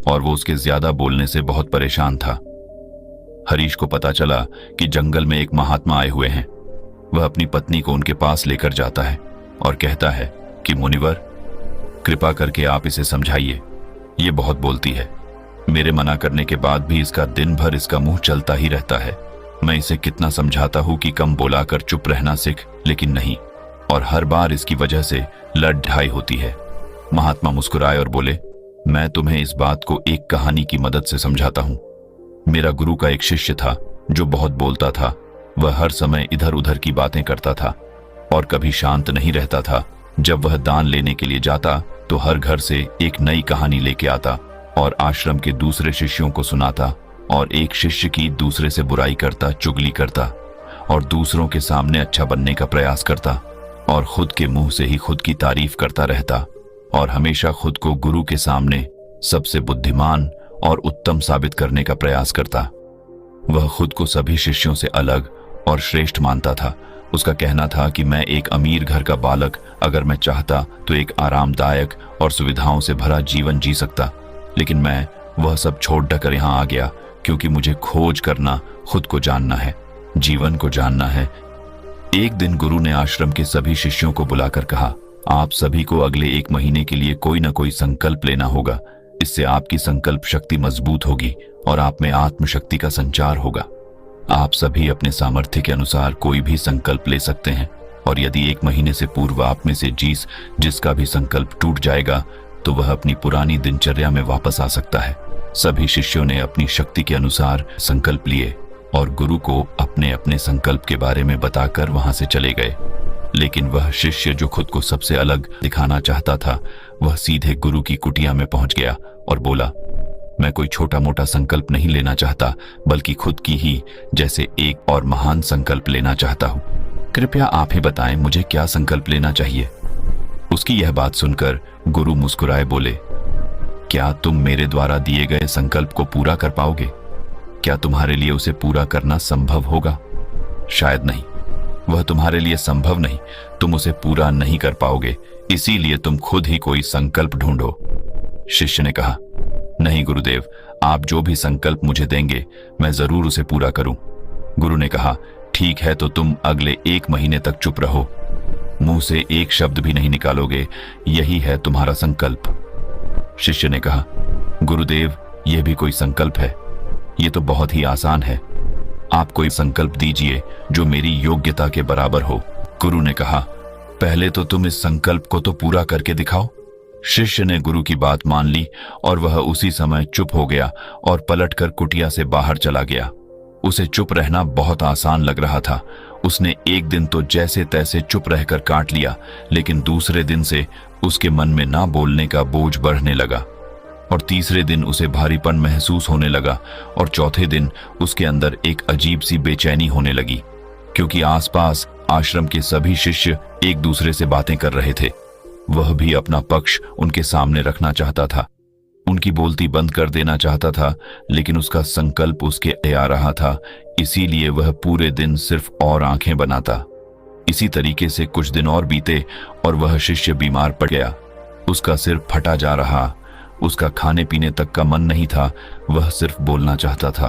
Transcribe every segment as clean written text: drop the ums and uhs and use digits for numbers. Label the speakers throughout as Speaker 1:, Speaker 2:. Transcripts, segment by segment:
Speaker 1: और वो उसके ज्यादा बोलने से बहुत परेशान था। हरीश को पता चला कि जंगल में एक महात्मा आए हुए हैं। वह अपनी पत्नी को उनके पास लेकर जाता है और कहता है कि मुनिवर, कृपा करके आप इसे समझाइए, ये बहुत बोलती है। मेरे मना करने के बाद भी इसका दिन भर इसका मुंह चलता ही रहता है। मैं इसे कितना समझाता हूं कि कम बोलाकर चुप रहना सीख, लेकिन नहीं, और हर बार इसकी वजह से लड़ ढाई होती है। महात्मा मुस्कुराए और बोले, मैं तुम्हें इस बात को एक कहानी की मदद से समझाता हूं। मेरा गुरु का एक शिष्य था जो बहुत बोलता था। वह हर समय इधर उधर की बातें करता था और कभी शांत नहीं रहता था। जब वह दान लेने के लिए जाता तो हर घर से एक नई कहानी लेके आता और आश्रम के दूसरे शिष्यों को सुनाता, और एक शिष्य की दूसरे से बुराई करता, चुगली करता और दूसरों के सामने अच्छा बनने का प्रयास करता, और खुद के मुंह से ही खुद की तारीफ करता रहता, और हमेशा खुद को गुरु के सामने सबसे बुद्धिमान और उत्तम साबित करने का प्रयास करता। वह खुद को सभी शिष्यों से अलग और श्रेष्ठ मानता था। उसका कहना था कि मैं एक अमीर घर का बालक, अगर मैं चाहता तो एक आरामदायक और सुविधाओं से भरा जीवन जी सकता, लेकिन मैं वह सब छोड़ कर यहां आ गया क्योंकि मुझे खोज करना, खुद को जानना है, जीवन को जानना है। एक दिन गुरु ने आश्रम के सभी शिष्यों को बुलाकर कहा, आप सभी को अगले 1 महीने के लिए कोई ना कोई संकल्प लेना होगा। इससे आपकी संकल्प शक्ति मजबूत होगी और आप में आत्मशक्ति का संचार होगा। आप सभी अपने सामर्थ्य के अनुसार कोई भी संकल्प ले सकते हैं, और यदि 1 महीने से पूर्व आप में से जिसका भी संकल्प टूट जाएगा तो वह अपनी पुरानी दिनचर्या में वापस आ सकता है। सभी शिष्यों ने अपनी शक्ति के अनुसार संकल्प लिए और गुरु को अपने अपने संकल्प के बारे में बताकर वहां से चले गए। लेकिन वह शिष्य जो खुद को सबसे अलग दिखाना चाहता था, वह सीधे गुरु की कुटिया में पहुंच गया और बोला, मैं कोई छोटा मोटा संकल्प नहीं लेना चाहता, बल्कि खुद की ही जैसे एक और महान संकल्प लेना चाहता हूं। कृपया आप ही बताएं मुझे क्या संकल्प लेना चाहिए। उसकी यह बात सुनकर गुरु मुस्कुराए बोले, क्या तुम मेरे द्वारा दिए गए संकल्प को पूरा कर पाओगे? क्या तुम्हारे लिए उसे पूरा करना संभव होगा? शायद नहीं, वह तुम्हारे लिए संभव नहीं, तुम उसे पूरा नहीं कर पाओगे, इसीलिए तुम खुद ही कोई संकल्प ढूंढो। शिष्य ने कहा, नहीं गुरुदेव, आप जो भी संकल्प मुझे देंगे मैं जरूर उसे पूरा करूं। गुरु ने कहा, ठीक है, तो तुम अगले 1 महीने तक चुप रहो, मुंह से एक शब्द भी नहीं निकालोगे, यही है तुम्हारा संकल्प। शिष्य ने कहा, गुरुदेव, यह भी कोई संकल्प है? यह तो बहुत ही आसान है, आप कोई संकल्प दीजिए जो मेरी योग्यता के बराबर हो। गुरु ने कहा, पहले तो तुम इस संकल्प को तो पूरा करके दिखाओ। शिष्य ने गुरु की बात मान ली और वह उसी समय चुप हो गया और पलटकर कुटिया से बाहर चला गया। उसे चुप रहना बहुत आसान लग रहा था। उसने एक दिन तो जैसे तैसे चुप रहकर काट लिया, लेकिन दूसरे दिन से उसके मन में ना बोलने का बोझ बढ़ने लगा, और तीसरे दिन उसे भारीपन महसूस होने लगा, और चौथे दिन उसके अंदर एक अजीब सी बेचैनी होने लगी, क्योंकि आसपास आश्रम के सभी शिष्य एक दूसरे से बातें कर रहे थे। वह भी अपना पक्ष उनके सामने रखना चाहता था, उनकी बोलती बंद कर देना चाहता था, लेकिन उसका संकल्प उसके आ रहा था, इसीलिए वह पूरे दिन सिर्फ और आंखें बनाता। इसी तरीके से कुछ दिन और बीते और वह शिष्य बीमार पड़ गया। उसका सिर फटा जा रहा, उसका खाने पीने तक का मन नहीं था, वह सिर्फ बोलना चाहता था।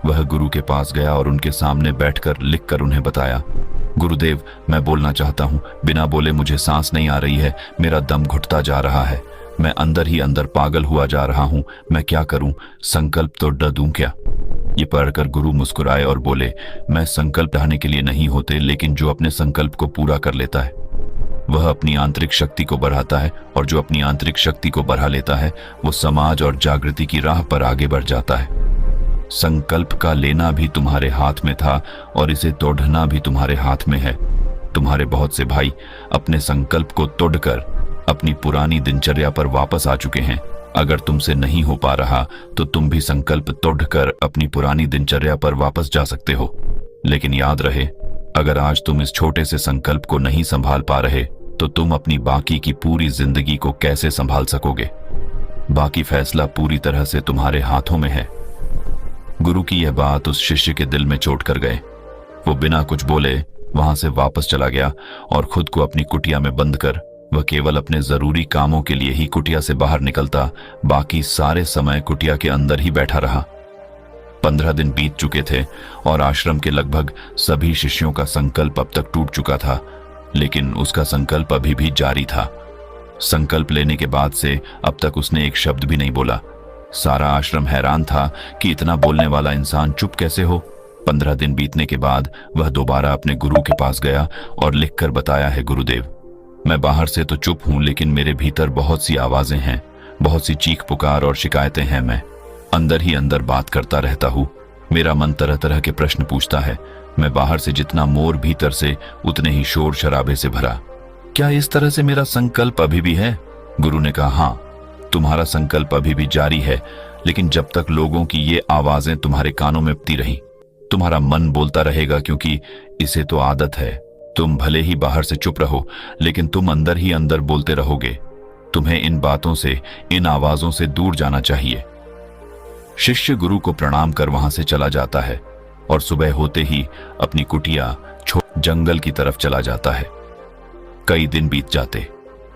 Speaker 1: वह गुरु के पास गया और उनके सामने बैठकर लिखकर उन्हें बताया, गुरुदेव, मैं बोलना चाहता हूँ, बिना बोले मुझे सांस नहीं आ रही है, मेरा दम घुटता जा रहा है, मैं अंदर ही अंदर पागल हुआ जा रहा हूँ, मैं क्या करूँ? संकल्प तो ड दूं क्या? ये पढ़कर गुरु मुस्कुराए और बोले, मैं संकल्प ढाने के लिए नहीं होते, लेकिन जो अपने संकल्प को पूरा कर लेता है वह अपनी आंतरिक शक्ति को बढ़ाता है, और जो अपनी आंतरिक शक्ति को बढ़ा लेता है वो समाज और जागृति की राह पर आगे बढ़ जाता है। संकल्प का लेना भी तुम्हारे हाथ में था और इसे तोड़ना भी तुम्हारे हाथ में है। तुम्हारे बहुत से भाई अपने संकल्प को तोड़कर अपनी पुरानी दिनचर्या पर वापस आ चुके हैं। अगर तुमसे नहीं हो पा रहा तो तुम भी संकल्प तोड़कर अपनी पुरानी दिनचर्या पर वापस जा सकते हो। लेकिन याद रहे, अगर आज तुम इस छोटे से संकल्प को नहीं संभाल पा रहे तो तुम अपनी बाकी की पूरी जिंदगी को कैसे संभाल सकोगे? बाकी फैसला पूरी तरह से तुम्हारे हाथों में है। गुरु की यह बात उस शिष्य के दिल में चोट कर गए। वो बिना कुछ बोले वहां से वापस चला गया और खुद को अपनी कुटिया में बंद कर वह केवल अपने जरूरी कामों के लिए ही कुटिया से बाहर निकलता, बाकी सारे समय कुटिया के अंदर ही बैठा रहा। 15 दिन बीत चुके थे और आश्रम के लगभग सभी शिष्यों का संकल्प अब तक टूट चुका था, लेकिन उसका संकल्प अभी भी जारी था। संकल्प लेने के बाद से अब तक उसने एक शब्द भी नहीं बोला। सारा आश्रम हैरान था कि इतना बोलने वाला इंसान चुप कैसे हो। 15 दिन बीतने के बाद वह दोबारा अपने गुरु के पास गया और लिखकर बताया है, गुरुदेव, मैं बाहर से तो चुप हूं, लेकिन मेरे भीतर बहुत सी आवाजें हैं, बहुत सी चीख पुकार और शिकायतें हैं। मैं अंदर ही अंदर बात करता रहता हूं। मेरा मन तरह तरह के प्रश्न पूछता है। मैं बाहर से जितना मोर, भीतर से उतने ही शोर शराबे से भरा। क्या इस तरह से मेरा संकल्प अभी भी है? गुरु ने कहा, हाँ, तुम्हारा संकल्प अभी भी जारी है, लेकिन जब तक लोगों की ये आवाजें तुम्हारे कानों में पती रही, तुम्हारा मन बोलता रहेगा, क्योंकि इसे तो आदत है। तुम भले ही बाहर से चुप रहो, लेकिन तुम अंदर ही अंदर बोलते रहोगे। तुम्हें इन बातों से, इन आवाजों से दूर जाना चाहिए। शिष्य गुरु को प्रणाम कर वहां से चला जाता है और सुबह होते ही अपनी कुटिया छोड़ जंगल की तरफ चला जाता है। कई दिन बीत जाते,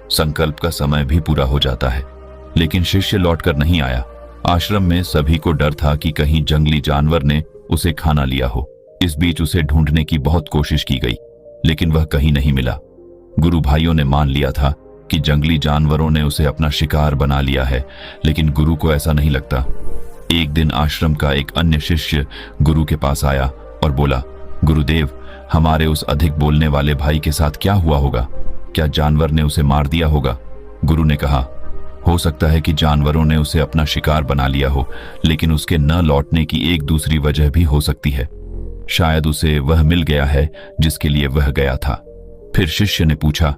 Speaker 1: संकल्प का समय भी पूरा हो जाता है, लेकिन शिष्य लौटकर नहीं आया। आश्रम में सभी को डर था कि कहीं जंगली जानवर ने उसे खाना लिया हो। इस बीच उसे ढूंढने की बहुत कोशिश की गई, लेकिन वह कहीं नहीं मिला। गुरु भाइयों ने मान लिया था कि जंगली जानवरों ने उसे अपना शिकार बना लिया है, लेकिन गुरु को ऐसा नहीं लगता। एक दिन आश्रम का एक अन्य शिष्य गुरु के पास आया और बोला, गुरुदेव, हमारे उस अधिक बोलने वाले भाई के साथ क्या हुआ होगा? क्या जानवर ने उसे मार दिया होगा? गुरु ने कहा, हो सकता है कि जानवरों ने उसे अपना शिकार बना लिया हो, लेकिन उसके न लौटने की एक दूसरी वजह भी हो सकती है। शायद उसे वह मिल गया है जिसके लिए वह गया था। फिर शिष्य ने पूछा,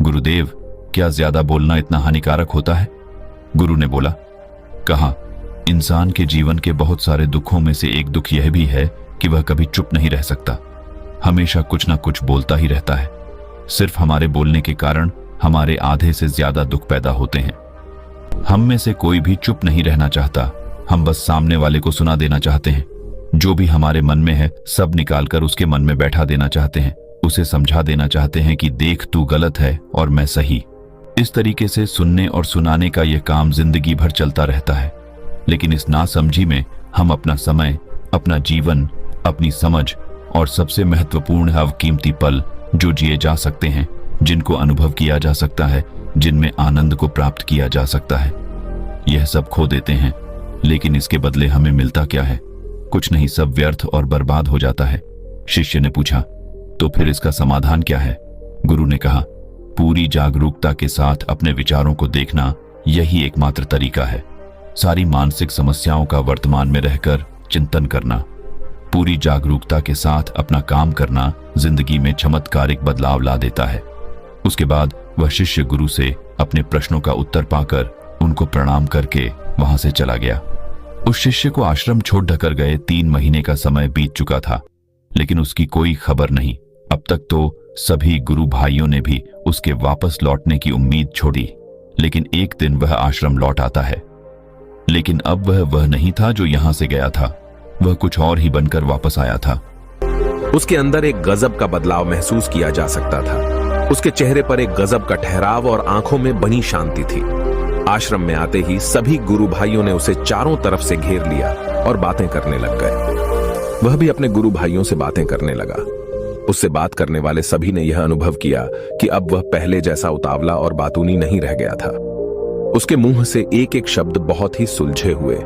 Speaker 1: गुरुदेव, क्या ज्यादा बोलना इतना हानिकारक होता है? गुरु ने बोला, कहा, इंसान के जीवन के बहुत सारे दुखों में से एक दुख यह भी है कि वह कभी चुप नहीं रह सकता, हमेशा कुछ ना कुछ बोलता ही रहता है। सिर्फ हमारे बोलने के कारण हमारे आधे से ज्यादा दुख पैदा होते हैं। हम में से कोई भी चुप नहीं रहना चाहता, हम बस सामने वाले को सुना देना चाहते हैं। जो भी हमारे मन में है सब निकालकर उसके मन में बैठा देना चाहते हैं, उसे समझा देना चाहते हैं कि देख, तू गलत है और मैं सही। इस तरीके से सुनने और सुनाने का यह काम जिंदगी भर चलता रहता है, लेकिन इस नासमझी में हम अपना समय, अपना जीवन, अपनी समझ और सबसे महत्वपूर्ण अवकीमती पल जो जिए जा सकते हैं, जिनको अनुभव किया जा सकता है, जिनमें आनंद को प्राप्त किया जा सकता है, यह सब खो देते हैं। लेकिन इसके बदले हमें मिलता क्या है? कुछ नहीं, सब व्यर्थ और बर्बाद हो जाता है। शिष्य ने पूछा, तो फिर इसका समाधान क्या है? गुरु ने कहा, पूरी जागरूकता के साथ अपने विचारों को देखना, यही एकमात्र तरीका है। सारी मानसिक समस्याओं का वर्तमान में रहकर चिंतन करना, पूरी जागरूकता के साथ अपना काम करना जिंदगी में चमत्कारिक बदलाव ला देता है। उसके बाद वह शिष्य गुरु से अपने प्रश्नों का उत्तर पाकर उनको प्रणाम करके वहां से चला गया। उस शिष्य को आश्रम छोड़ ढकर गए 3 महीने का समय बीत चुका था, लेकिन उसकी कोई खबर नहीं। अब तक तो सभी गुरु भाइयों ने भी उसके वापस लौटने की उम्मीद छोड़ी, लेकिन एक दिन वह आश्रम लौट आता है। लेकिन अब वह नहीं था जो यहां से गया था, वह कुछ और ही बनकर वापस आया था।
Speaker 2: उसके अंदर एक गजब का बदलाव महसूस किया जा सकता था। उसके चेहरे पर एक गजब का ठहराव और आंखों में बनी शांति थी। आश्रम में आते ही सभी गुरु भाइयों ने उसे चारों तरफ से घेर लिया और बातें करने लग गए। वह भी अपने गुरु भाइयों से बातें करने लगा। उससे बात करने वाले सभी ने यह अनुभव किया कि अब वह पहले जैसा उतावला और बातूनी नहीं रह गया था। उसके मुंह से एक एक शब्द बहुत ही सुलझे हुए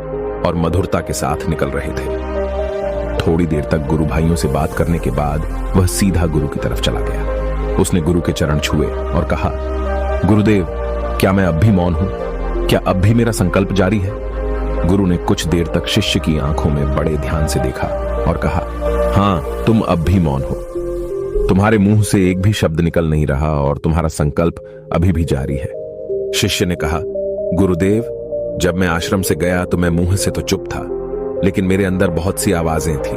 Speaker 2: और मधुरता के साथ निकल रहे थे। थोड़ी देर तक गुरु भाइयों से बात करने के बाद वह सीधा गुरु की तरफ चला गया। उसने गुरु के चरण छुए और कहा, गुरुदेव, क्या मैं अब भी मौन हूं? क्या अब भी मेरा संकल्प जारी है? गुरु ने कुछ देर तक शिष्य की आंखों में बड़े ध्यान से देखा और कहा, हां, तुम अब भी मौन हो। तुम्हारे मुंह से एक भी शब्द निकल नहीं रहा और तुम्हारा संकल्प अभी भी जारी है। शिष्य ने कहा, गुरुदेव, जब मैं आश्रम से गया तो मैं मुंह से तो चुप था, लेकिन मेरे अंदर बहुत सी आवाजें थी।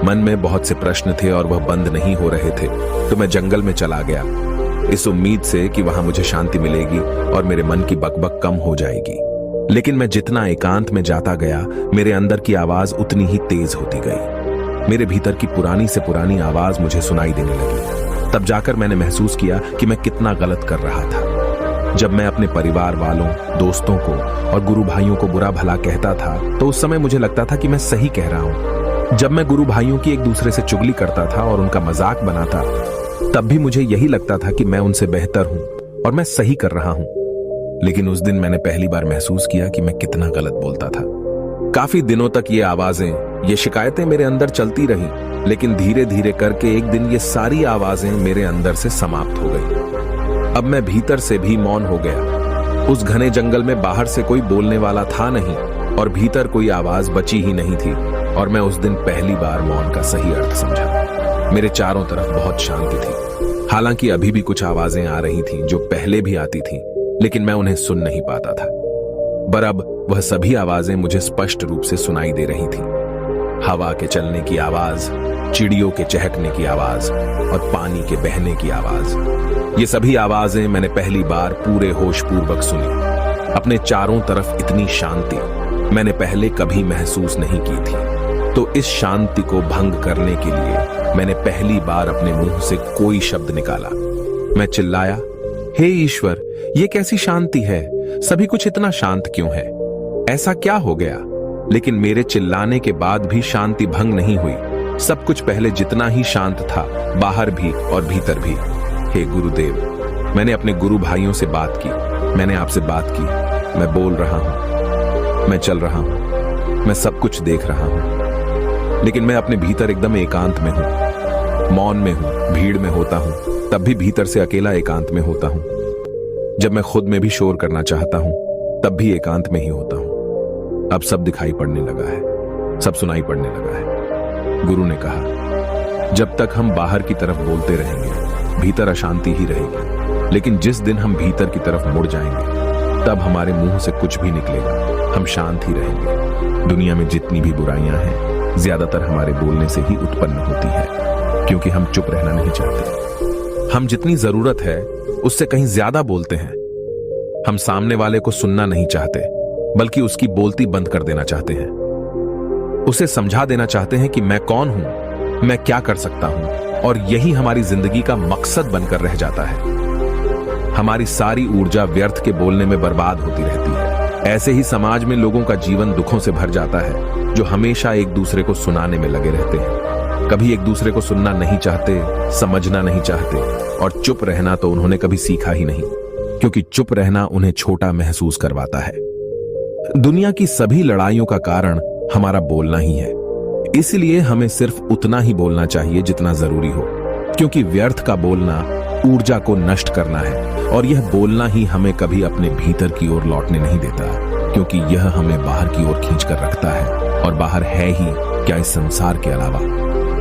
Speaker 2: मन में बहुत से प्रश्न थे और वह बंद नहीं हो रहे थे, तो मैं जंगल में चला गया, इस उम्मीद से कि वहां मुझे शांति मिलेगी और मेरे मन की बकबक कम हो जाएगी। लेकिन मैं जितना एकांत में जाता गया, मेरे अंदर की आवाज उतनी ही तेज होती गई। मेरे भीतर की पुरानी से पुरानी आवाज मुझे सुनाई देने लगी। तब जाकर मैंने महसूस किया कि मैं कितना गलत कर रहा था। जब मैं अपने परिवार वालों, दोस्तों को और गुरु भाइयों को बुरा भला कहता था तो उस समय मुझे लगता था कि मैं सही कह रहा हूं। जब मैं गुरु भाइयों की एक दूसरे से चुगली करता था और उनका मजाक बनाता, तब भी मुझे यही लगता था कि मैं उनसे बेहतर हूं और मैं सही कर रहा हूं। लेकिन उस दिन मैंने पहली बार महसूस किया कि मैं कितना गलत बोलता था। काफी दिनों तक ये आवाजें, ये शिकायतें मेरे अंदर चलती रहीं, लेकिन धीरे धीरे करके एक दिन ये सारी आवाजें मेरे अंदर से समाप्त हो गई। अब मैं भीतर से भी मौन हो गया। उस घने जंगल में बाहर से कोई बोलने वाला था नहीं और भीतर कोई आवाज बची ही नहीं थी, और मैं उस दिन पहली बार मौन का सही अर्थ समझा। मेरे चारों तरफ बहुत शांति थी। हालांकि अभी भी कुछ आवाजें आ रही थीं जो पहले भी आती थीं, लेकिन मैं उन्हें सुन नहीं पाता था। पर अब वह सभी आवाजें मुझे स्पष्ट रूप से सुनाई दे रही थीं। हवा के चलने की आवाज, चिड़ियों के चहकने की आवाज और पानी के बहने की आवाज। ये सभी आवाजें मैंने पहली बार पूरे होशपूर्वक सुनी। अपने चारों तरफ इतनी शांति मैंने पहले कभी महसूस नहीं की थी। तो इस शांति को भंग करने के लिए मैंने पहली बार अपने मुंह से कोई शब्द निकाला। मैं चिल्लाया, हे ईश्वर, ये कैसी शांति है? सभी कुछ इतना शांत क्यों है? ऐसा क्या हो गया? लेकिन मेरे चिल्लाने के बाद भी शांति भंग नहीं हुई। सब कुछ पहले जितना ही शांत था, बाहर भी और भीतर भी। हे गुरुदेव, मैंने अपने गुरु भाइयों से बात की, मैंने आपसे बात की। मैं बोल रहा हूं, मैं चल रहा हूं, मैं सब कुछ देख रहा हूं, लेकिन मैं अपने भीतर एकदम एकांत में हूं, मौन में हूं। भीड़ में होता हूं तब भी भीतर से अकेला एकांत में होता हूं। जब मैं खुद में भी शोर करना चाहता हूं तब भी एकांत में ही होता हूं। अब सब दिखाई पड़ने लगा है, सब सुनाई पड़ने लगा है। गुरु ने कहा, जब तक हम बाहर की तरफ बोलते रहेंगे, भीतर अशांति ही रहेगी। लेकिन जिस दिन हम भीतर की तरफ मुड़ जाएंगे, तब हमारे मुंह से कुछ भी निकलेगा, हम शांत ही रहेंगे। दुनिया में जितनी भी बुराइयां हैं, ज्यादातर हमारे बोलने से ही उत्पन्न होती है, क्योंकि हम चुप रहना नहीं चाहते। हम जितनी जरूरत है उससे कहीं ज्यादा बोलते हैं। हम सामने वाले को सुनना नहीं चाहते, बल्कि उसकी बोलती बंद कर देना चाहते हैं। उसे समझा देना चाहते हैं कि मैं कौन हूं, मैं क्या कर सकता हूं, और यही हमारी जिंदगी का मकसद बनकर रह जाता है। हमारी सारी ऊर्जा व्यर्थ के बोलने में बर्बाद होती रहती है। ऐसे ही समाज में लोगों का जीवन दुखों से भर जाता है, जो हमेशा एक दूसरे को सुनाने में लगे रहते हैं। कभी एक दूसरे को सुनना नहीं चाहते, समझना नहीं चाहते, और चुप रहना तो उन्होंने कभी सीखा ही नहीं, क्योंकि चुप रहना उन्हें छोटा महसूस करवाता है। दुनिया की सभी लड़ाइयों का कारण हमारा बोलना ही है। इसलिए हमें सिर्फ उतना ही बोलना चाहिए जितना जरूरी हो, क्योंकि व्यर्थ का बोलना ऊर्जा को नष्ट करना है, और यह बोलना ही हमें कभी अपने भीतर की ओर लौटने नहीं देता, क्योंकि यह हमें बाहर की ओर खींच कर रखता है, और बाहर है ही क्या इस संसार के अलावा।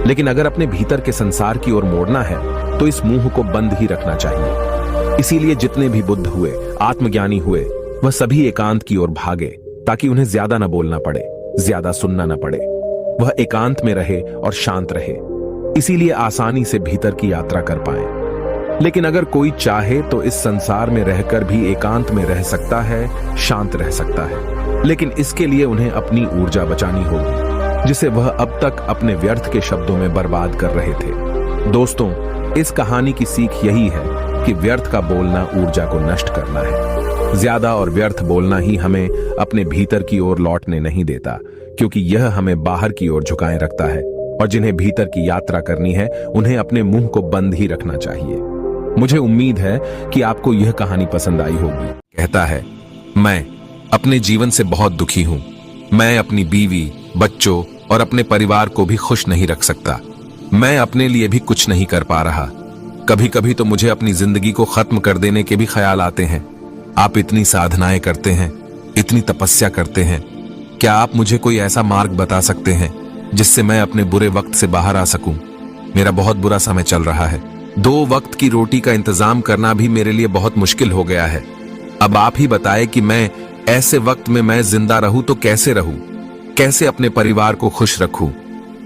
Speaker 2: लेकिन अगर अपने भीतर के संसार की ओर मोड़ना है तो इस मुंह को बंद ही रखना चाहिए। इसीलिए जितने भी बुद्ध हुए, आत्मज्ञानी हुए, वह सभी एकांत की ओर भागे, ताकि उन्हें ज्यादा न बोलना पड़े, ज्यादा सुनना न पड़े। वह एकांत में रहे और शांत रहे, इसीलिए आसानी से भीतर की यात्रा कर पाए। लेकिन अगर कोई चाहे तो इस संसार में रहकर भी एकांत में रह सकता है, शांत रह सकता है, लेकिन इसके लिए उन्हें अपनी ऊर्जा बचानी होगी, जिसे वह अब तक अपने व्यर्थ के शब्दों में बर्बाद कर रहे थे। दोस्तों, इस कहानी की सीख यही है कि व्यर्थ का बोलना ऊर्जा को नष्ट करना है। ज्यादा और व्यर्थ बोलना ही हमें अपने भीतर की ओर लौटने नहीं देता, क्योंकि यह हमें बाहर की ओर झुकाए रखता है, और जिन्हें भीतर की यात्रा करनी है उन्हें अपने मुंह को बंद ही रखना चाहिए। मुझे उम्मीद है कि आपको यह कहानी पसंद आई होगी। कहता है, मैं अपने जीवन से बहुत दुखी हूं। मैं अपनी बीवी, बच्चों और अपने परिवार को भी खुश नहीं रख सकता। मैं अपने लिए भी कुछ नहीं कर पा रहा। कभी कभी तो मुझे अपनी जिंदगी को खत्म कर देने के भी ख्याल आते हैं। आप इतनी साधनाएं करते हैं, इतनी तपस्या करते हैं, क्या आप मुझे कोई ऐसा मार्ग बता सकते हैं जिससे मैं अपने बुरे वक्त से बाहर आ सकूं? मेरा बहुत बुरा समय चल रहा है। 2 वक्त की रोटी का इंतजाम करना भी मेरे लिए बहुत मुश्किल हो गया है। अब आप ही बताएं कि मैं ऐसे वक्त में मैं जिंदा रहूं तो कैसे रहूं, कैसे अपने परिवार को खुश रखूं?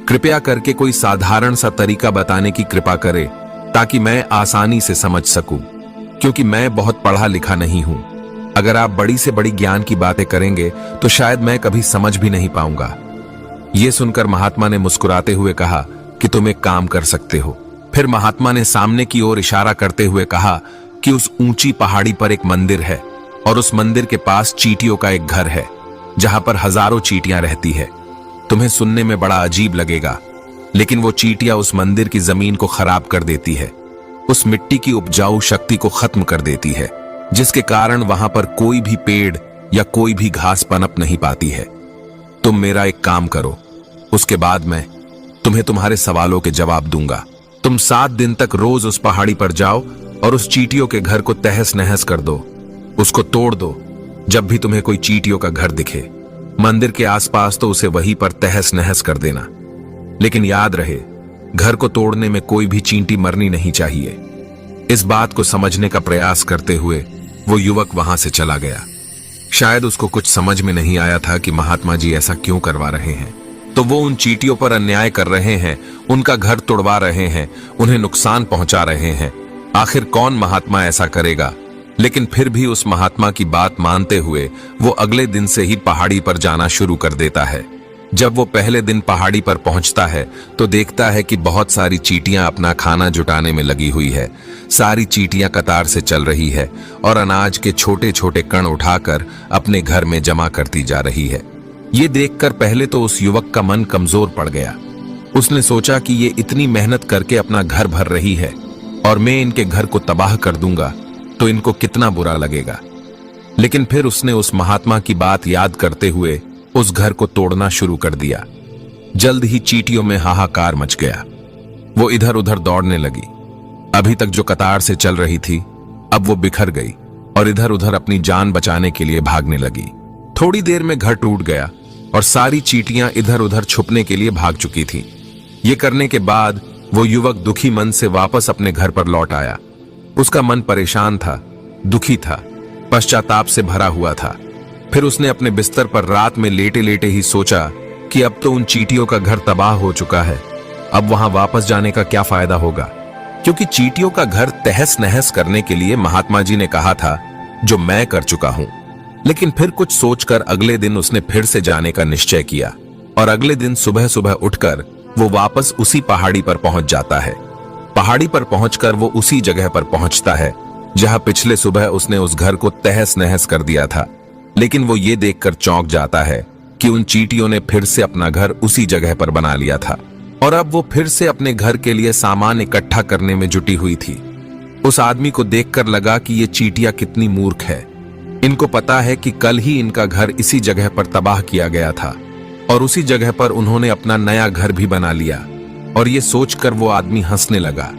Speaker 2: कृपया करके कोई साधारण सा तरीका बताने की कृपा करें, ताकि मैं आसानी से समझ सकूं, क्योंकि मैं बहुत पढ़ा लिखा नहीं हूं। अगर आप बड़ी से बड़ी ज्ञान की बातें करेंगे तो शायद मैं कभी समझ भी नहीं पाऊंगा। यह सुनकर महात्मा ने मुस्कुराते हुए कहा कि तुम एक काम कर सकते हो, फिर महात्मा ने सामने की ओर इशारा करते हुए कहा कि उस ऊंची पहाड़ी पर एक मंदिर है और उस मंदिर के पास चींटियों का एक घर है जहां पर हजारों चींटियां रहती है। तुम्हें सुनने में बड़ा अजीब लगेगा, लेकिन वो चींटियां उस मंदिर की जमीन को खराब कर देती है, उस मिट्टी की उपजाऊ शक्ति को खत्म कर देती है, जिसके कारण वहां पर कोई भी पेड़ या कोई भी घास पनप नहीं पाती है। तुम मेरा एक काम करो, उसके बाद मैं तुम्हें तुम्हारे सवालों के जवाब दूंगा। तुम 7 दिन तक रोज उस पहाड़ी पर जाओ और उस चींटियों के घर को तहस नहस कर दो, उसको तोड़ दो। जब भी तुम्हें कोई चींटियों का घर दिखे मंदिर के आसपास, तो उसे वहीं पर तहस नहस कर देना। लेकिन याद रहे, घर को तोड़ने में कोई भी चींटी मरनी नहीं चाहिए। इस बात को समझने का प्रयास करते हुए वो युवक वहां से चला गया। शायद उसको कुछ समझ में नहीं आया था कि महात्मा जी ऐसा क्यों करवा रहे हैं। तो वो उन चींटियों पर अन्याय कर रहे हैं, उनका घर तोड़वा रहे हैं, उन्हें नुकसान पहुंचा रहे हैं। आखिर कौन महात्मा ऐसा करेगा? लेकिन फिर भी उस महात्मा की बात मानते हुए वो अगले दिन से ही पहाड़ी पर जाना शुरू कर देता है। जब वो पहले दिन पहाड़ी पर पहुंचता है तो देखता है कि बहुत सारी चींटियां अपना खाना जुटाने में लगी हुई है। सारी चींटियां कतार से चल रही है और अनाज के छोटे छोटे कण उठाकर अपने घर में जमा करती जा रही है। ये देखकर पहले तो उस युवक का मन कमजोर पड़ गया। उसने सोचा कि ये इतनी मेहनत करके अपना घर भर रही है और मैं इनके घर को तबाह कर दूंगा तो इनको कितना बुरा लगेगा। लेकिन फिर उसने उस महात्मा की बात याद करते हुए उस घर को तोड़ना शुरू कर दिया। जल्द ही चींटियों में हाहाकार मच गया। वो इधर उधर दौड़ने लगी। अभी तक जो कतार से चल रही थी अब वो बिखर गई और इधर उधर अपनी जान बचाने के लिए भागने लगी। थोड़ी देर में घर टूट गया और सारी चींटियां इधर उधर छुपने के लिए भाग चुकी थीं। ये करने के बाद वो युवक दुखी मन से वापस अपने घर पर लौट आया। उसका मन परेशान था, दुखी था, पश्चाताप से भरा हुआ था। फिर उसने अपने बिस्तर पर रात में लेटे लेटे ही सोचा कि अब तो उन चींटियों का घर तबाह हो चुका है, अब वहां वापस जाने का क्या फायदा होगा। क्योंकि चींटियों का घर तहस नहस करने के लिए महात्मा जी ने कहा था, जो मैं कर चुका हूं। लेकिन फिर कुछ सोचकर अगले दिन उसने फिर से जाने का निश्चय किया और अगले दिन सुबह सुबह उठकर वो वापस उसी पहाड़ी पर पहुंच जाता है। पहाड़ी पर पहुंचकर वो उसी जगह पर पहुंचता है जहां पिछले सुबह उसने उस घर को तहस नहस कर दिया था। लेकिन वो ये देखकर चौंक जाता है कि उन चींटियों ने फिर से अपना घर उसी जगह पर बना लिया था और अब वो फिर से अपने घर के लिए सामान इकट्ठा करने में जुटी हुई थी। उस आदमी को देखकर लगा कि ये चींटियां कितनी मूर्ख है। इनको पता है कि कल ही इनका घर इसी जगह पर तबाह किया गया था और उसी जगह पर उन्होंने अपना नया घर भी बना लिया। और ये सोचकर वो आदमी हंसने लगा।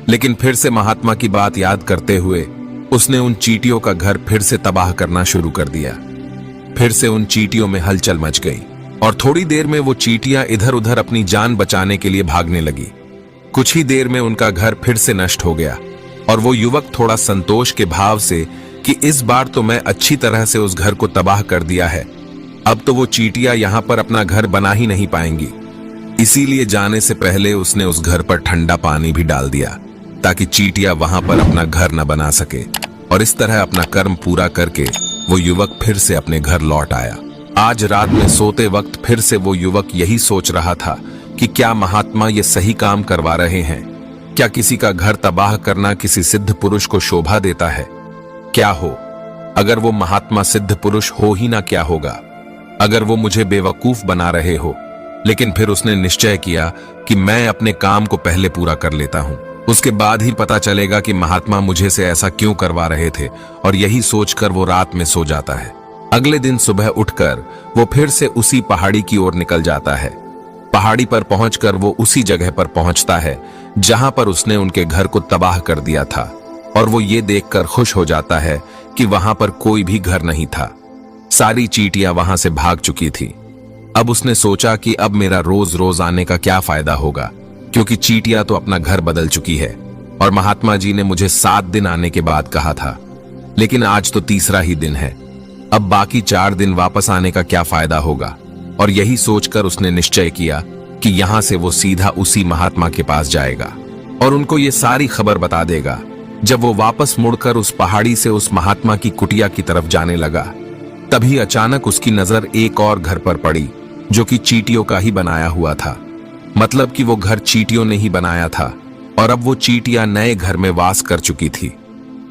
Speaker 2: लेकिन फिर से महात्मा की बात याद करते हुए उसने उन चींटियों का घर फिर से तबाह करना शुरू कर दिया। फिर से उन चींटियों में हलचल मच गई और थोड़ी देर में वो चींटियां इधर उधर अपनी जान बचाने के लिए भागने लगी। कुछ ही देर में उनका घर फिर से नष्ट हो गया और वो युवक थोड़ा संतोष के भाव से कि इस बार तो मैं अच्छी तरह से उस घर को तबाह कर दिया है, अब तो वो चींटियां यहां पर अपना घर बना ही नहीं पाएंगी। इसीलिए जाने से पहले उसने उस घर पर ठंडा पानी भी डाल दिया ताकि चींटियां वहां पर अपना घर न बना सके। और इस तरह अपना कर्म पूरा करके वो युवक फिर से अपने घर लौट आया। आज रात में सोते वक्त फिर से वो युवक यही सोच रहा था कि क्या महात्मा ये सही काम करवा रहे हैं? क्या किसी का घर तबाह करना किसी सिद्ध पुरुष को शोभा देता है? क्या हो अगर वो महात्मा सिद्ध पुरुष हो ही ना, क्या होगा अगर वो मुझे बेवकूफ बना रहे हो? लेकिन फिर उसने निश्चय किया कि मैं अपने काम को पहले पूरा कर लेता हूं, उसके बाद ही पता चलेगा कि महात्मा मुझे से ऐसा क्यों करवा रहे थे। और यही सोचकर वो रात में सो जाता है। अगले दिन सुबह उठकर वो फिर से उसी पहाड़ी की ओर निकल जाता है। पहाड़ी पर पहुंचकर वो उसी जगह पर पहुंचता है जहां पर उसने उनके घर को तबाह कर दिया था और वो ये देखकर खुश हो जाता है कि वहां पर कोई भी घर नहीं था। सारी चींटियां वहां से भाग चुकी थी। अब उसने सोचा कि अब मेरा रोज रोज आने का क्या फायदा होगा, क्योंकि चींटियां तो अपना घर बदल चुकी है और महात्मा जी ने मुझे 7 दिन आने के बाद कहा था। लेकिन आज तो तीसरा ही दिन है, अब बाकी 4 दिन वापस आने का क्या फायदा होगा। और यही सोचकर उसने निश्चय किया कि यहां से वो सीधा उसी महात्मा के पास जाएगा और उनको ये सारी खबर बता देगा। जब वो वापस मुड़कर उस पहाड़ी से उस महात्मा की कुटिया की तरफ जाने लगा, तभी अचानक उसकी नजर एक और घर पर पड़ी जो कि चींटियों का ही बनाया हुआ था। मतलब कि वो घर चींटियों ने ही बनाया था। और अब वो चींटियां नए घर में वास कर चुकी थी।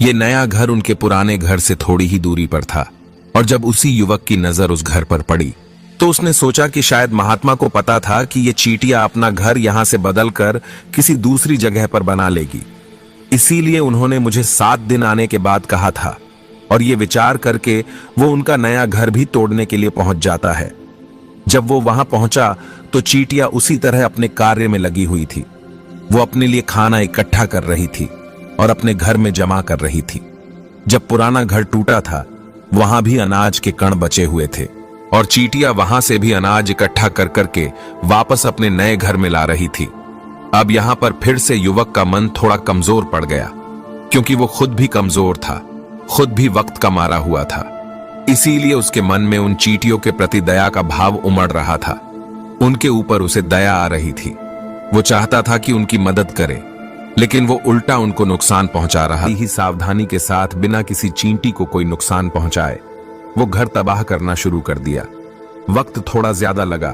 Speaker 2: ये नया घर उनके पुराने घर से थोड़ी ही दूरी पर था और जब उसी युवक की नजर उस घर पर पड़ी तो उसने सोचा कि शायद महात्मा को पता था कि ये चींटियां अपना घर यहां से बदलकर किसी दूसरी जगह पर बना लेगी, इसीलिए उन्होंने मुझे 7 दिन आने के बाद कहा था। और ये विचार करके वो उनका नया घर भी तोड़ने के लिए पहुंच जाता है। जब वो वहां पहुंचा तो चींटियां उसी तरह अपने कार्य में लगी हुई थी। वो अपने लिए खाना इकट्ठा कर रही थी और अपने घर में जमा कर रही थी। जब पुराना घर टूटा था वहां भी अनाज के कण बचे हुए थे और चींटियां वहां से भी अनाज इकट्ठा कर करके वापस अपने नए घर में ला रही थी। अब यहां पर फिर से युवक का मन थोड़ा कमजोर पड़ गया, क्योंकि वो खुद भी कमजोर था, खुद भी वक्त का मारा हुआ था। इसीलिए उसके मन में उन चींटियों के प्रति दया का भाव उमड़ रहा था। उनके ऊपर उसे दया आ रही थी। वो चाहता था कि उनकी मदद करे, लेकिन वो उल्टा उनको नुकसान पहुंचा रहा ही। सावधानी के साथ बिना किसी चींटी को कोई नुकसान पहुंचाए वो घर तबाह करना शुरू कर दिया। वक्त थोड़ा ज्यादा लगा,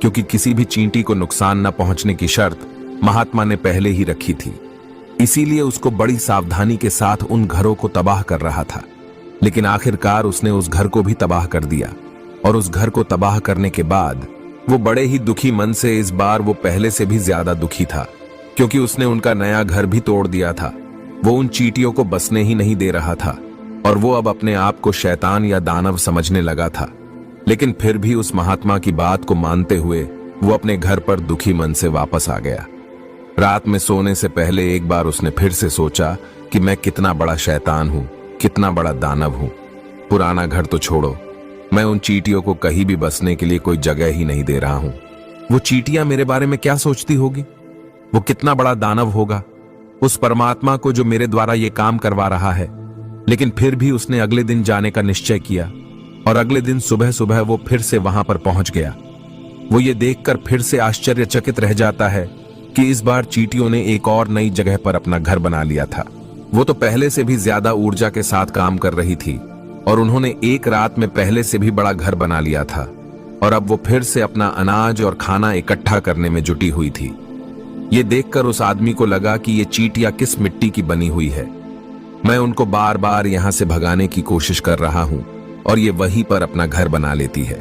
Speaker 2: क्योंकि किसी भी चींटी को नुकसान न पहुंचने की शर्त महात्मा ने पहले ही रखी थी। इसीलिए उसको बड़ी सावधानी के साथ उन घरों को तबाह कर रहा था। लेकिन आखिरकार उसने उस घर को भी तबाह कर दिया और उस घर को तबाह करने के बाद वो बड़े ही दुखी मन से, इस बार वो पहले से भी ज्यादा दुखी था, क्योंकि उसने उनका नया घर भी तोड़ दिया था। वो उन चींटियों को बसने ही नहीं दे रहा था और वो अब अपने आप को शैतान या दानव समझने लगा था। लेकिन फिर भी उस महात्मा की बात को मानते हुए वो अपने घर पर दुखी मन से वापस आ गया। रात में सोने से पहले एक बार उसने फिर से सोचा कि मैं कितना बड़ा शैतान हूं, कितना बड़ा दानव हूं। पुराना घर तो छोड़ो, मैं उन चींटियों को कहीं भी बसने के लिए कोई जगह ही नहीं दे रहा हूं। वो चींटियां मेरे बारे में क्या सोचती होगी? वो कितना बड़ा दानव होगा उस परमात्मा को जो मेरे द्वारा ये काम करवा रहा है। लेकिन फिर भी उसने अगले दिन जाने का निश्चय किया और अगले दिन सुबह सुबह वो फिर से वहां पर पहुंच गया। वो ये देखकर फिर से आश्चर्यचकित रह जाता है कि इस बार चींटियों ने एक और नई जगह पर अपना घर बना लिया था। वो तो पहले से भी ज्यादा ऊर्जा के साथ काम कर रही थी और उन्होंने एक रात में पहले से भी बड़ा घर बना लिया था और अब वो फिर से अपना अनाज और खाना इकट्ठा करने में जुटी हुई थी। ये देखकर उस आदमी को लगा कि ये चींटियां किस मिट्टी की बनी हुई है। मैं उनको बार बार यहां से भगाने की कोशिश कर रहा हूं और ये वहीं पर अपना घर बना लेती है।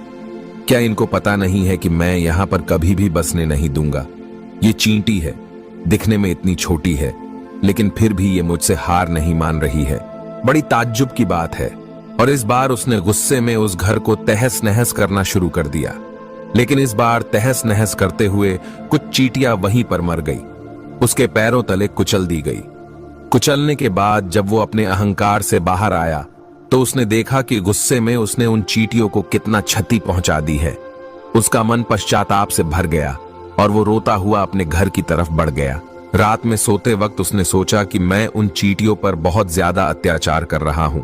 Speaker 2: क्या इनको पता नहीं है कि मैं यहां पर कभी भी बसने नहीं दूंगा? ये चींटी है, दिखने में इतनी छोटी है, लेकिन फिर भी ये मुझसे हार नहीं मान रही है। बड़ी ताज्जुब की बात है। और इस बार उसने गुस्से में उस घर को तहस नहस करना शुरू कर दिया। लेकिन इस बार तहस नहस करते हुए कुछ चींटियां वहीं पर मर गई, उसके पैरों तले कुचल दी गई। कुचलने के बाद जब वो अपने अहंकार से बाहर आया तो उसने देखा कि गुस्से में उसने उन चींटियों को कितना क्षति पहुंचा दी है। उसका मन पश्चाताप से भर गया और वो रोता हुआ अपने घर की तरफ बढ़ गया। रात में सोते वक्त उसने सोचा कि मैं उन चींटियों पर बहुत ज्यादा अत्याचार कर रहा हूं,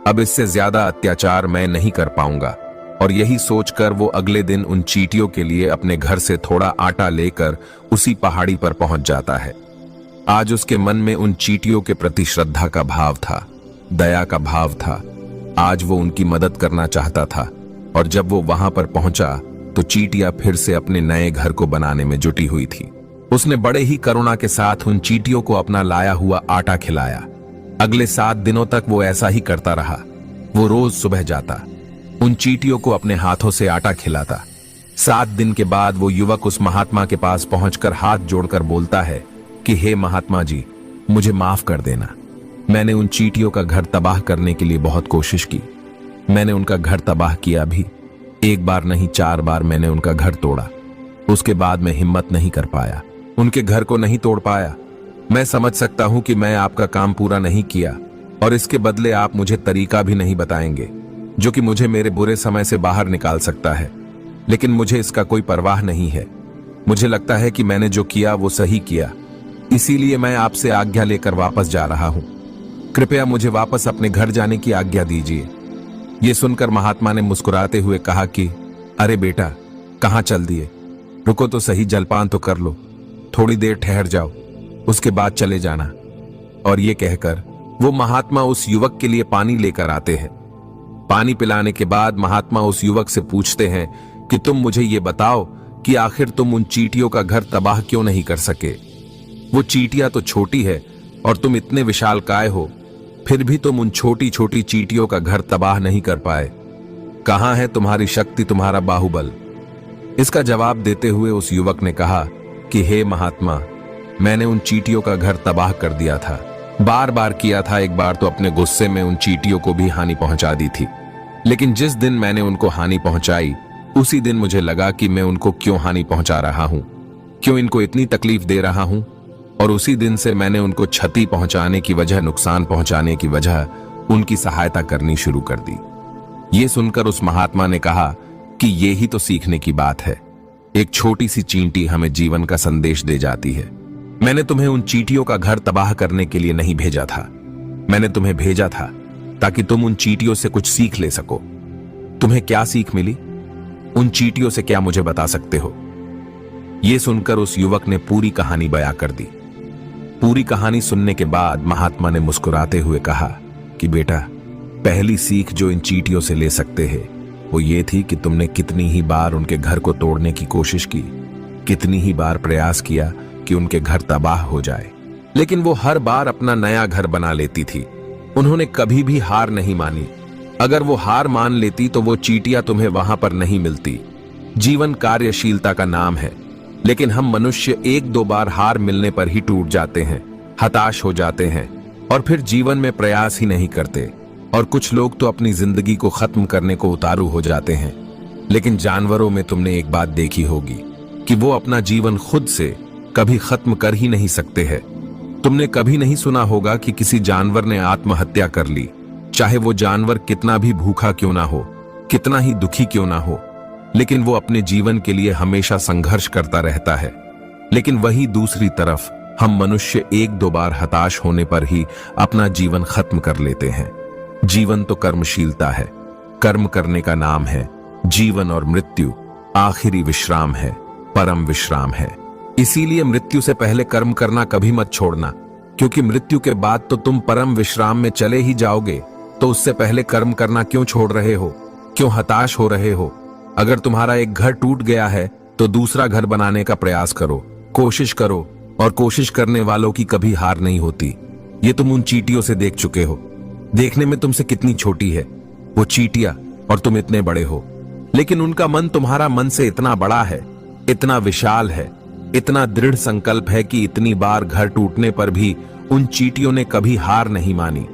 Speaker 2: अब इससे ज्यादा अत्याचार मैं नहीं कर पाऊंगा। और यही सोचकर वो अगले दिन उन चींटियों के लिए अपने घर से थोड़ा आटा लेकर उसी पहाड़ी पर पहुंच जाता है। आज उसके मन में उन चींटियों के प्रति श्रद्धा का भाव था, दया का भाव था। आज वो उनकी मदद करना चाहता था। और जब वो वहां पर पहुंचा तो चींटियां फिर से अपने नए घर को बनाने में जुटी हुई थी। उसने बड़े ही करुणा के साथ उन चींटियों को अपना लाया हुआ आटा खिलाया। अगले 7 दिनों तक वो ऐसा ही करता रहा। वो रोज सुबह जाता, उन चींटियों को अपने हाथों से आटा खिलाता। 7 दिन के बाद वो युवक उस महात्मा के पास पहुंचकर हाथ जोड़कर बोलता है कि हे महात्मा जी, मुझे माफ कर देना। मैंने उन चींटियों का घर तबाह करने के लिए बहुत कोशिश की। मैंने उनका घर तबाह किया भी, 1 बार नहीं 4 बार मैंने उनका घर तोड़ा। उसके बाद मैं हिम्मत नहीं कर पाया, उनके घर को नहीं तोड़ पाया। मैं समझ सकता हूं कि मैं आपका काम पूरा नहीं किया और इसके बदले आप मुझे तरीका भी नहीं बताएंगे जो कि मुझे मेरे बुरे समय से बाहर निकाल सकता है। लेकिन मुझे इसका कोई परवाह नहीं है। मुझे लगता है कि मैंने जो किया वो सही किया, इसीलिए मैं आपसे आज्ञा लेकर वापस जा रहा हूं। कृपया मुझे वापस अपने घर जाने की आज्ञा दीजिए। ये सुनकर महात्मा ने मुस्कुराते हुए कहा कि अरे बेटा, कहां चल दिए? रुको तो सही, जलपान तो कर लो, थोड़ी देर ठहर जाओ, उसके बाद चले जाना। और ये कहकर वो महात्मा उस युवक के लिए पानी लेकर आते हैं। पानी पिलाने के बाद महात्मा उस युवक से पूछते हैं कि तुम मुझे ये बताओ कि आखिर तुम उन चींटियों का घर तबाह क्यों नहीं कर सके? वो चींटियां तो छोटी है और तुम इतने विशालकाय हो, फिर भी तुम उन छोटी छोटी चींटियों का घर तबाह नहीं कर पाए। कहां है तुम्हारी शक्ति, तुम्हारा बाहुबल? इसका जवाब देते हुए उस युवक ने कहा कि हे महात्मा, मैंने उन चींटियों का घर तबाह कर दिया था, बार बार किया था। एक बार तो अपने गुस्से में उन चींटियों को भी हानि पहुंचा दी थी, लेकिन जिस दिन मैंने उनको हानि पहुंचाई उसी दिन मुझे लगा कि मैं उनको क्यों हानि पहुंचा रहा हूं, क्यों इनको इतनी तकलीफ दे रहा हूं, और उसी दिन से मैंने उनको क्षति पहुंचाने की वजह, नुकसान पहुंचाने की वजह उनकी सहायता करनी शुरू कर दी। ये सुनकर उस महात्मा ने कहा कि ये ही तो सीखने की बात है। एक छोटी सी चींटी हमें जीवन का संदेश दे जाती है। मैंने तुम्हें उन चींटियों का घर तबाह करने के लिए नहीं भेजा था, मैंने तुम्हें भेजा था ताकि तुम उन चींटियों से कुछ सीख ले सको। तुम्हें क्या सीख मिली? उन चींटियों से क्या मुझे बता सकते हो? यह सुनकर उस युवक ने पूरी कहानी बयां कर दी। पूरी कहानी सुनने के बाद महात्मा ने मुस्कुराते हुए कहा कि बेटा, पहली सीख जो इन चींटियों से ले सकते हैं वो ये थी कि तुमने कितनी ही बार उनके घर को तोड़ने की कोशिश की, कितनी ही बार प्रयास किया कि उनके घर तबाह हो जाए, लेकिन वो हर बार अपना नया घर बना लेती थी। उन्होंने कभी भी हार नहीं मानी। अगर वो हार मान लेती तो वो चींटियां तुम्हें वहां पर नहीं मिलती। जीवन कार्यशीलता का नाम है, लेकिन हम मनुष्य एक दो बार हार मिलने पर ही टूट जाते हैं, हताश हो जाते हैं और फिर जीवन में प्रयास ही नहीं करते। और कुछ लोग तो अपनी जिंदगी को खत्म करने को उतारू हो जाते हैं। लेकिन जानवरों में तुमने एक बात देखी होगी कि वो अपना जीवन खुद से कभी खत्म कर ही नहीं सकते हैं। तुमने कभी नहीं सुना होगा कि किसी जानवर ने आत्महत्या कर ली, चाहे वो जानवर कितना भी भूखा क्यों ना हो, कितना ही दुखी क्यों ना हो, लेकिन वो अपने जीवन के लिए हमेशा संघर्ष करता रहता है। लेकिन वही दूसरी तरफ हम मनुष्य एक दो बार हताश होने पर ही अपना जीवन खत्म कर लेते हैं। जीवन तो कर्मशीलता है, कर्म करने का नाम है। जीवन और मृत्यु आखिरी विश्राम है, परम विश्राम है। इसीलिए मृत्यु से पहले कर्म करना कभी मत छोड़ना, क्योंकि मृत्यु के बाद तो तुम परम विश्राम में चले ही जाओगे। तो उससे पहले कर्म करना क्यों छोड़ रहे हो? क्यों हताश हो रहे हो? अगर तुम्हारा एक घर टूट गया है तो दूसरा घर बनाने का प्रयास करो, कोशिश करो, और कोशिश करने वालों की कभी हार नहीं होती। ये तुम उन चींटियों से देख चुके हो। देखने में तुमसे कितनी छोटी है वो चींटियां और तुम इतने बड़े हो, लेकिन उनका मन तुम्हारा मन से इतना बड़ा है, इतना विशाल है, इतना दृढ़ संकल्प है कि इतनी बार घर टूटने पर भी उन चींटियों ने कभी हार नहीं मानी।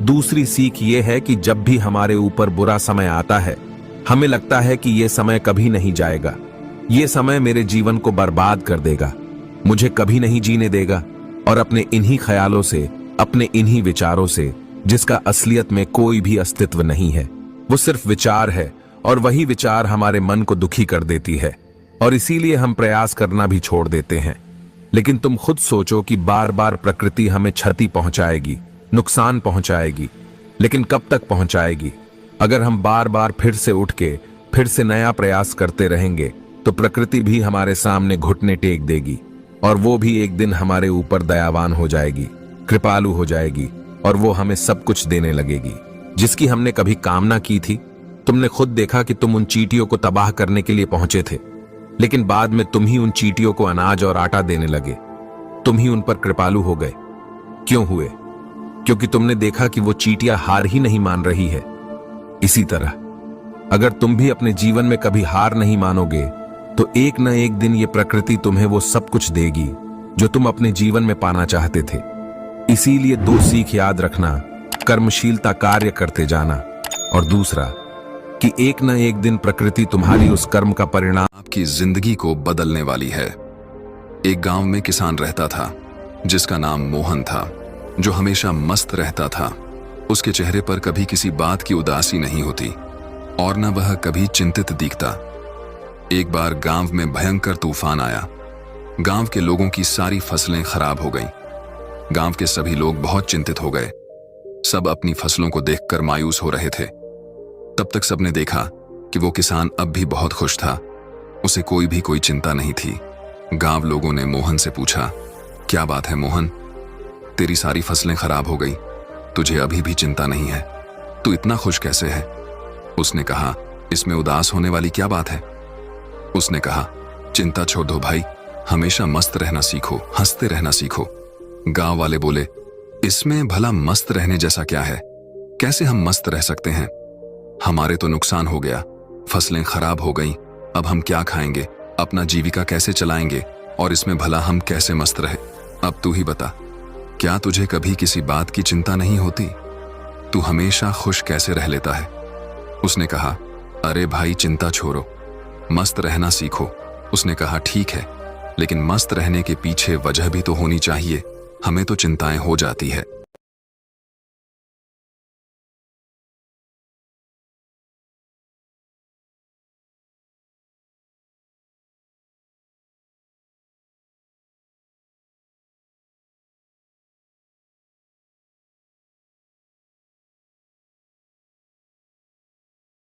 Speaker 2: दूसरी सीख ये है कि जब भी हमारे ऊपर बुरा समय आता है, हमें लगता है कि यह समय कभी नहीं जाएगा, यह समय मेरे जीवन को बर्बाद कर देगा, मुझे कभी नहीं जीने देगा। और अपने इन्हीं ख्यालों से, अपने इन्हीं विचारों से, जिसका असलियत में कोई भी अस्तित्व नहीं है, वो सिर्फ विचार है, और वही विचार हमारे मन को दुखी कर देती है, और इसीलिए हम प्रयास करना भी छोड़ देते हैं। लेकिन तुम खुद सोचो कि बार बार प्रकृति हमें क्षति पहुंचाएगी, नुकसान पहुंचाएगी, लेकिन कब तक पहुंचाएगी? अगर हम बार बार फिर से उठ के फिर से नया प्रयास करते रहेंगे तो प्रकृति भी हमारे सामने घुटने टेक देगी, और वो भी एक दिन हमारे ऊपर दयावान हो जाएगी, कृपालु हो जाएगी, और वो हमें सब कुछ देने लगेगी जिसकी हमने कभी कामना की थी। तुमने खुद देखा कि तुम उन चींटियों को तबाह करने के लिए पहुंचे थे, लेकिन बाद में तुम ही उन चींटियों को अनाज और आटा देने लगे, तुम ही उन पर कृपालु हो गए। क्यों हुए? क्योंकि तुमने देखा कि वो चींटियां हार ही नहीं मान रही है। इसी तरह अगर तुम भी अपने जीवन में कभी हार नहीं मानोगे तो एक न एक दिन ये प्रकृति तुम्हें वो सब कुछ देगी जो तुम अपने जीवन में पाना चाहते थे। इसीलिए दो सीख याद रखना, कर्मशीलता कार्य करते जाना, और दूसरा कि एक न एक दिन प्रकृति तुम्हारी उस कर्म का परिणाम
Speaker 3: आपकी जिंदगी को बदलने वाली है। एक गांव में किसान रहता था जिसका नाम मोहन था, जो हमेशा मस्त रहता था। उसके चेहरे पर कभी किसी बात की उदासी नहीं होती और न वह कभी चिंतित दिखता। एक बार गांव में भयंकर तूफान आया। गांव के लोगों की सारी फसलें खराब हो गईं। गांव के सभी लोग बहुत चिंतित हो गए। सब अपनी फसलों को देखकर मायूस हो रहे थे। तब तक सबने देखा कि वो किसान अब भी बहुत खुश था। उसे कोई चिंता नहीं थी। गांव लोगों ने मोहन से पूछा, क्या बात है मोहन, तेरी सारी फसलें खराब हो गई, तुझे अभी भी चिंता नहीं है, तू इतना खुश कैसे है? उसने कहा, इसमें उदास होने वाली क्या बात है? उसने कहा, चिंता छोड़ दो भाई, हमेशा मस्त रहना सीखो, हंसते रहना सीखो। गांव वाले बोले, इसमें भला मस्त रहने जैसा क्या है? कैसे हम मस्त रह सकते हैं? हमारे तो नुकसान हो गया, फसलें खराब हो गईं, अब हम क्या खाएंगे, अपना जीविका कैसे चलाएंगे, और इसमें भला हम कैसे मस्त रहे? अब तू ही बता, क्या तुझे कभी किसी बात की चिंता नहीं होती? तू हमेशा खुश कैसे रह लेता है? उसने कहा, अरे भाई चिंता छोड़ो, मस्त रहना सीखो। उसने कहा, ठीक है, लेकिन मस्त रहने के पीछे वजह भी तो होनी चाहिए, हमें तो चिंताएं हो जाती है।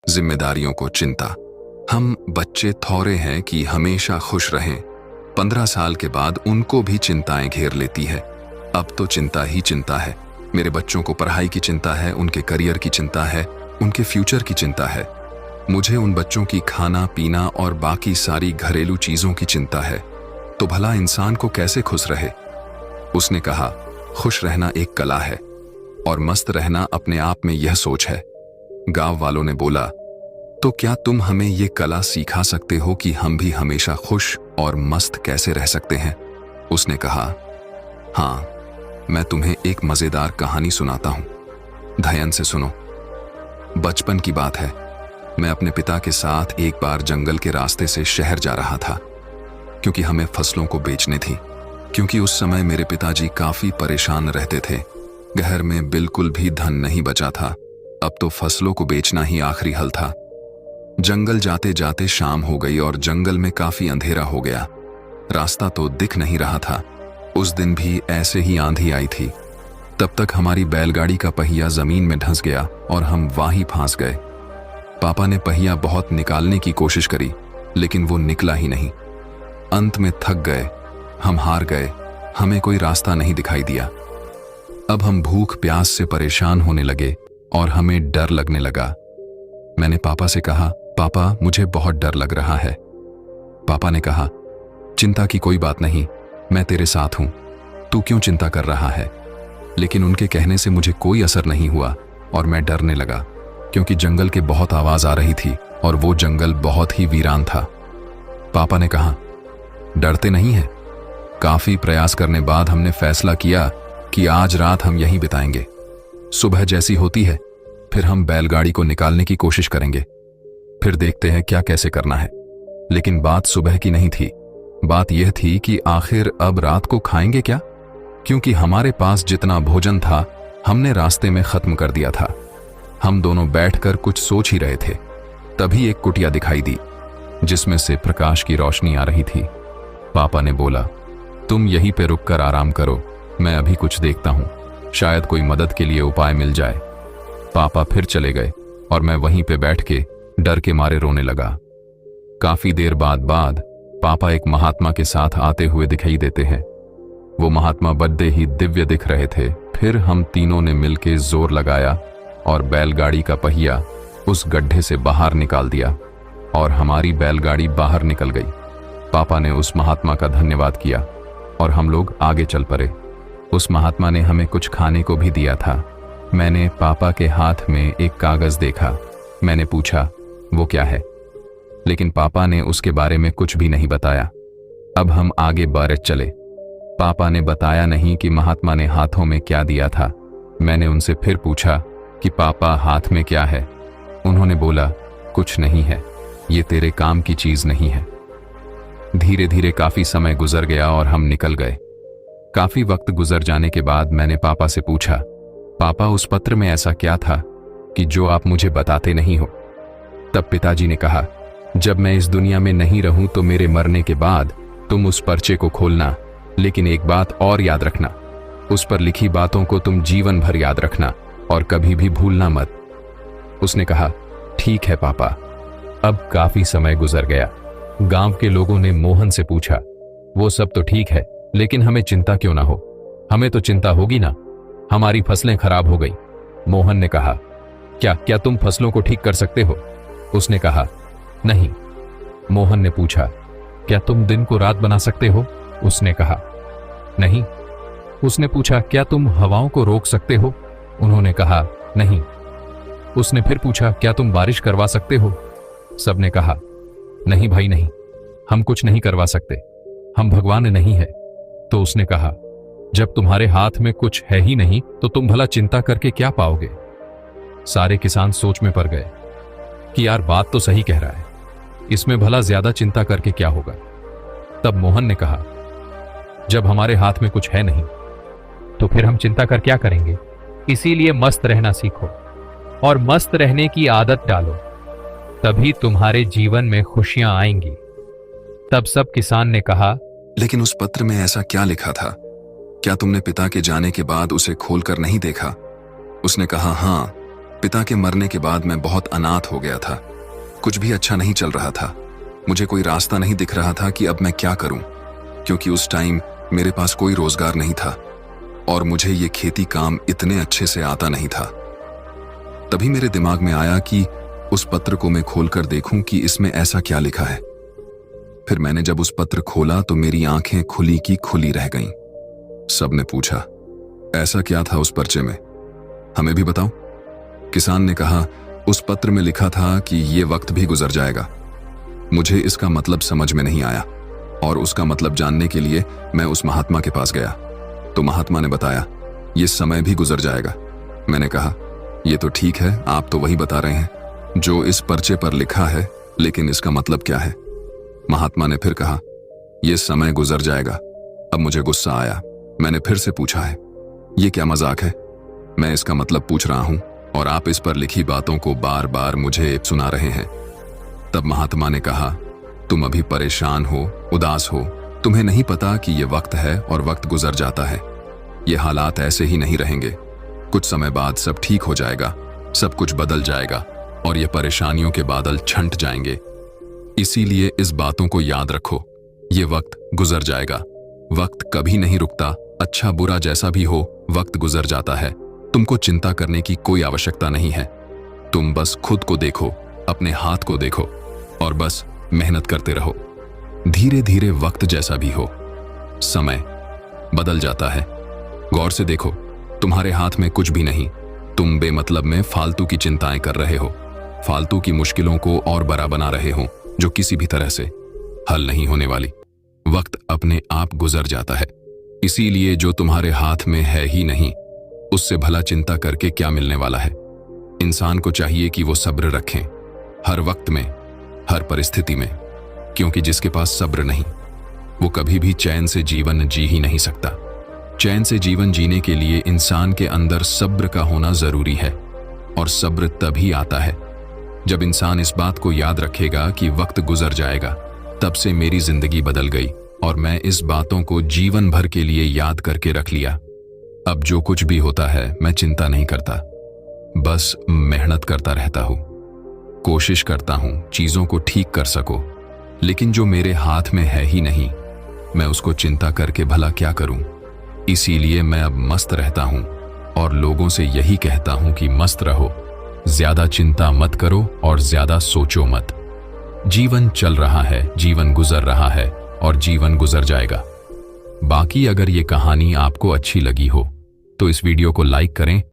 Speaker 3: जिम्मेदारियों को चिंता। हम बच्चे थोड़े हैं कि हमेशा खुश रहें। 15 साल के बाद उनको भी चिंताएं घेर लेती है। अब तो चिंता ही चिंता है। मेरे बच्चों को पढ़ाई की चिंता है, उनके करियर की चिंता है, उनके फ्यूचर की चिंता है। मुझे उन बच्चों की खाना पीना और बाकी सारी घरेलू चीजों की चिंता है। तो भला इंसान को कैसे खुश रहे? उसने कहा, खुश रहना एक कला है और मस्त रहना अपने आप में यह सोच है। गांव वालों ने बोला, तो क्या तुम हमें ये कला सिखा सकते हो कि हम भी हमेशा खुश और मस्त कैसे रह सकते हैं? उसने कहा, हाँ, मैं तुम्हें एक मजेदार कहानी सुनाता हूं, ध्यान से सुनो। बचपन की बात है, मैं अपने पिता के साथ एक बार जंगल के रास्ते से शहर जा रहा था, क्योंकि हमें फसलों को बेचनी थी। क्योंकि उस समय मेरे पिताजी काफी परेशान रहते थे, घर में बिल्कुल भी धन नहीं बचा था। अब तो फसलों को बेचना ही आखिरी हल था। जंगल जाते जाते शाम हो गई और जंगल में काफी अंधेरा हो गया। रास्ता तो दिख नहीं रहा था। उस दिन भी ऐसे ही आंधी आई थी। तब तक हमारी बैलगाड़ी का पहिया जमीन में धंस गया और हम वहीं फंस गए। पापा ने पहिया बहुत निकालने की कोशिश करी, लेकिन वो निकला ही नहीं। अंत में थक गए, हम हार गए, हमें कोई रास्ता नहीं दिखाई दिया। अब हम भूख प्यास से परेशान होने लगे और हमें डर लगने लगा। मैंने पापा से कहा, पापा मुझे बहुत डर लग रहा है। पापा ने कहा, चिंता की कोई बात नहीं, मैं तेरे साथ हूं, तू क्यों चिंता कर रहा है? लेकिन उनके कहने से मुझे कोई असर नहीं हुआ और मैं डरने लगा, क्योंकि जंगल के बहुत आवाज आ रही थी और वो जंगल बहुत ही वीरान था। पापा ने कहा, डरते नहीं है? काफी प्रयास करने बाद हमने फैसला किया कि आज रात हम यहीं बिताएंगे। सुबह जैसी होती है फिर हम बैलगाड़ी को निकालने की कोशिश करेंगे, फिर देखते हैं क्या कैसे करना है। लेकिन बात सुबह की नहीं थी, बात यह थी कि आखिर अब रात को खाएंगे क्या, क्योंकि हमारे पास जितना भोजन था हमने रास्ते में खत्म कर दिया था। हम दोनों बैठकर कुछ सोच ही रहे थे, तभी एक कुटिया दिखाई दी जिसमें से प्रकाश की रोशनी आ रही थी। पापा ने बोला, तुम यहीं पे रुककर आराम करो, मैं अभी कुछ देखता हूं, शायद कोई मदद के लिए उपाय मिल जाए। पापा फिर चले गए और मैं वहीं पे बैठ के डर के मारे रोने लगा। काफी देर बाद पापा एक महात्मा के साथ आते हुए दिखाई देते हैं। वो महात्मा बड़े ही दिव्य दिख रहे थे। फिर हम तीनों ने मिलकर जोर लगाया और बैलगाड़ी का पहिया उस गड्ढे से बाहर निकाल दिया और हमारी बैलगाड़ी बाहर निकल गई। पापा ने उस महात्मा का धन्यवाद किया और हम लोग आगे चल पड़े। उस महात्मा ने हमें कुछ खाने को भी दिया था। मैंने पापा के हाथ में एक कागज देखा। मैंने पूछा, वो क्या है? लेकिन पापा ने उसके बारे में कुछ भी नहीं बताया। अब हम आगे बढ़ चले। पापा ने बताया नहीं कि महात्मा ने हाथों में क्या दिया था। मैंने उनसे फिर पूछा कि पापा हाथ में क्या है? उन्होंने बोला, कुछ नहीं है, ये तेरे काम की चीज नहीं है। धीरे धीरे काफी समय गुजर गया और हम निकल गए। काफी वक्त गुजर जाने के बाद मैंने पापा से पूछा, पापा उस पत्र में ऐसा क्या था कि जो आप मुझे बताते नहीं हो? तब पिताजी ने कहा, जब मैं इस दुनिया में नहीं रहूं तो मेरे मरने के बाद तुम उस पर्चे को खोलना, लेकिन एक बात और याद रखना, उस पर लिखी बातों को तुम जीवन भर याद रखना और कभी भी भूलना मत। उसने कहा, ठीक है पापा। अब काफी समय गुजर गया। गांव के लोगों ने मोहन से पूछा, वो सब तो ठीक है, लेकिन हमें चिंता क्यों ना हो? हमें तो चिंता होगी ना, हमारी फसलें खराब हो गई। मोहन ने कहा, क्या तुम फसलों को ठीक कर सकते हो? उसने कहा, नहीं। मोहन ने पूछा,
Speaker 4: क्या तुम दिन को रात बना सकते हो? उसने कहा, नहीं। उसने पूछा, क्या तुम हवाओं को रोक सकते हो? उन्होंने कहा, नहीं। उसने फिर पूछा, क्या तुम बारिश करवा सकते हो? सबने कहा, नहीं भाई नहीं, हम कुछ नहीं करवा सकते, हम भगवान नहीं है। तो उसने कहा, जब तुम्हारे हाथ में कुछ है ही नहीं तो तुम भला चिंता करके क्या पाओगे? सारे किसान सोच में पड़ गए कि यार बात तो सही कह रहा है, इसमें भला ज्यादा चिंता करके क्या होगा। तब मोहन ने कहा, जब हमारे हाथ में कुछ है नहीं तो फिर हम चिंता कर क्या करेंगे? इसीलिए मस्त रहना सीखो और मस्त रहने की आदत डालो, तभी तुम्हारे जीवन में खुशियां आएंगी। तब सब किसान ने कहा,
Speaker 3: लेकिन उस पत्र में ऐसा क्या लिखा था? क्या तुमने पिता के जाने के बाद उसे खोलकर नहीं देखा? उसने कहा, हाँ, पिता के मरने के बाद मैं बहुत अनाथ हो गया था, कुछ भी अच्छा नहीं चल रहा था, मुझे कोई रास्ता नहीं दिख रहा था कि अब मैं क्या करूं, क्योंकि उस टाइम मेरे पास कोई रोजगार नहीं था और मुझे ये खेती काम इतने अच्छे से आता नहीं था। तभी मेरे दिमाग में आया कि उस पत्र को मैं खोलकर देखूं कि इसमें ऐसा क्या लिखा है। फिर मैंने जब उस पत्र खोला तो मेरी आंखें खुली की खुली रह गईं। सबने पूछा, ऐसा क्या था उस पर्चे में, हमें भी बताओ। किसान ने कहा, उस पत्र में लिखा था कि ये वक्त भी गुजर जाएगा। मुझे इसका मतलब समझ में नहीं आया और उसका मतलब जानने के लिए मैं उस महात्मा के पास गया तो महात्मा ने बताया, ये समय भी गुजर जाएगा। मैंने कहा, ये तो ठीक है, आप तो वही बता रहे हैं जो इस पर्चे पर लिखा है, लेकिन इसका मतलब क्या है? महात्मा ने फिर कहा, यह समय गुजर जाएगा। अब मुझे गुस्सा आया, मैंने फिर से पूछा है, ये क्या मजाक है? मैं इसका मतलब पूछ रहा हूं और आप इस पर लिखी बातों को बार बार मुझे सुना रहे हैं। तब महात्मा ने कहा, तुम अभी परेशान हो, उदास हो, तुम्हें नहीं पता कि यह वक्त है और वक्त गुजर जाता है। ये हालात ऐसे ही नहीं रहेंगे, कुछ समय बाद सब ठीक हो जाएगा, सब कुछ बदल जाएगा और ये परेशानियों के बादल छंट जाएंगे। इसीलिए इस बातों को याद रखो, ये वक्त गुजर जाएगा, वक्त कभी नहीं रुकता, अच्छा बुरा जैसा भी हो वक्त गुजर जाता है। तुमको चिंता करने की कोई आवश्यकता नहीं है, तुम बस खुद को देखो, अपने हाथ को देखो और बस मेहनत करते रहो। धीरे धीरे वक्त जैसा भी हो, समय बदल जाता है। गौर से देखो, तुम्हारे हाथ में कुछ भी नहीं, तुम बेमतलब में फालतू की चिंताएं कर रहे हो, फालतू की मुश्किलों को और बड़ा बना रहे हो जो किसी भी तरह से हल नहीं होने वाली। वक्त अपने आप गुजर जाता है, इसीलिए जो तुम्हारे हाथ में है ही नहीं उससे भला चिंता करके क्या मिलने वाला है। इंसान को चाहिए कि वो सब्र रखें हर वक्त में, हर परिस्थिति में, क्योंकि जिसके पास सब्र नहीं वो कभी भी चैन से जीवन जी ही नहीं सकता। चैन से जीवन जीने के लिए इंसान के अंदर सब्र का होना जरूरी है और सब्र तभी आता है जब इंसान इस बात को याद रखेगा कि वक्त गुजर जाएगा। तब से मेरी जिंदगी बदल गई और मैं इस बातों को जीवन भर के लिए याद करके रख लिया। अब जो कुछ भी होता है मैं चिंता नहीं करता, बस मेहनत करता रहता हूं, कोशिश करता हूं चीजों को ठीक कर सको। लेकिन जो मेरे हाथ में है ही नहीं मैं उसको चिंता करके भला क्या करूं। इसीलिए मैं अब मस्त रहता हूं और लोगों से यही कहता हूं कि मस्त रहो, ज्यादा चिंता मत करो और ज्यादा सोचो मत। जीवन चल रहा है, जीवन गुजर रहा है और जीवन गुजर जाएगा। बाकी अगर ये कहानी आपको अच्छी लगी हो तो इस वीडियो को लाइक करें